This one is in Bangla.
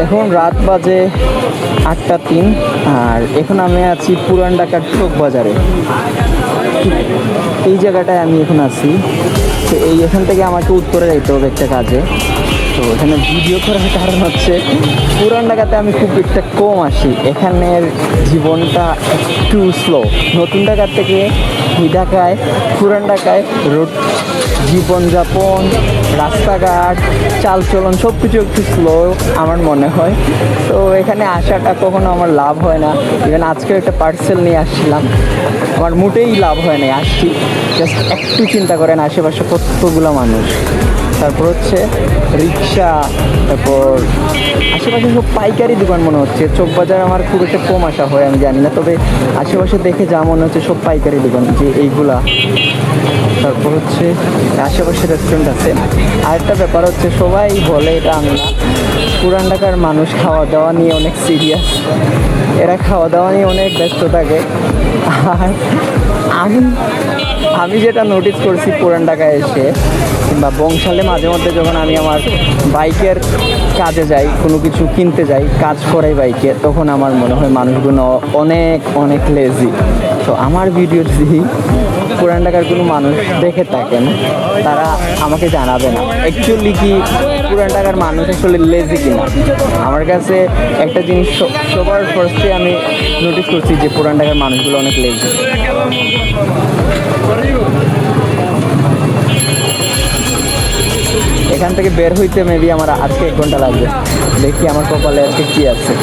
এখন রাত বাজে 8:03 আর এখন আমি আছি পুরান ঢাকার চোক বাজারে। এই জায়গাটায় আমি এখন আছি। তো এখান থেকে আমাকে উত্তরে যাইতে হবে একটা কাজে। তো এখানে ভিডিও করার কারণ হচ্ছে পুরান ঢাকাতে আমি খুব একটা কম আসি, এখানের জীবনটা একটু স্লো। নতুন ঢাকার থেকে এই ঢাকায় পুরান ঢাকায় রোড জীবনযাপন, রাস্তাঘাট, চালচলন সব কিছু একটু স্লো আমার মনে হয়। তো এখানে আসাটা কখনো আমার লাভ হয় না। ইভেন আজকে একটা পার্সেল নিয়ে আসছিলাম, আমার মোটেই লাভ হয় না। আসছি জাস্ট একটু চিন্তা করেন আশেপাশে কতগুলো মানুষ, তারপর হচ্ছে রিক্সা, তারপর আশেপাশে সব পাইকারি দোকান মনে হচ্ছে। চোক বাজার আমার খুব একটা কম আসা হয় আমি জানি না, তবে আশেপাশে দেখে যা মনে হচ্ছে সব পাইকারি দোকান যে এইগুলা। তারপর হচ্ছে আশেপাশে রেস্টুরেন্ট আছে। আরেকটা ব্যাপার হচ্ছে সবাই বলে, এটা আমি না, পুরান ঢাকার মানুষ খাওয়া দাওয়া নিয়ে অনেক সিরিয়াস, এরা খাওয়া দাওয়া নিয়ে অনেক ব্যস্ত থাকে। আর আমি যেটা নোটিস করছি পুরান ঢাকায় এসে কিংবা বংশালে মাঝে মধ্যে যখন আমি আমার বাইকের কাজে যাই, কোনো কিছু কিনতে যাই, কাজ করাই বাইকে, তখন আমার মনে হয় মানুষগুলো অনেক অনেক লেজি। তো আমার ভিডিও যদি পুরান ঢাকার কোনো মানুষ দেখে থাকেন তারা আমাকে জানাবে না অ্যাকচুয়ালি কি পুরান ঢাকার মানুষ আসলে লেজি কিনা। আমার কাছে একটা জিনিস সবার ফার্স্টে আমি নোটিস করছি যে পুরান ঢাকার মানুষগুলো অনেক লেজি। এখান থেকে বের হইতে মেবি আমার আজকে 1 ঘন্টা লাগবে। দেখি আমার কপালে আজকে কি আছে।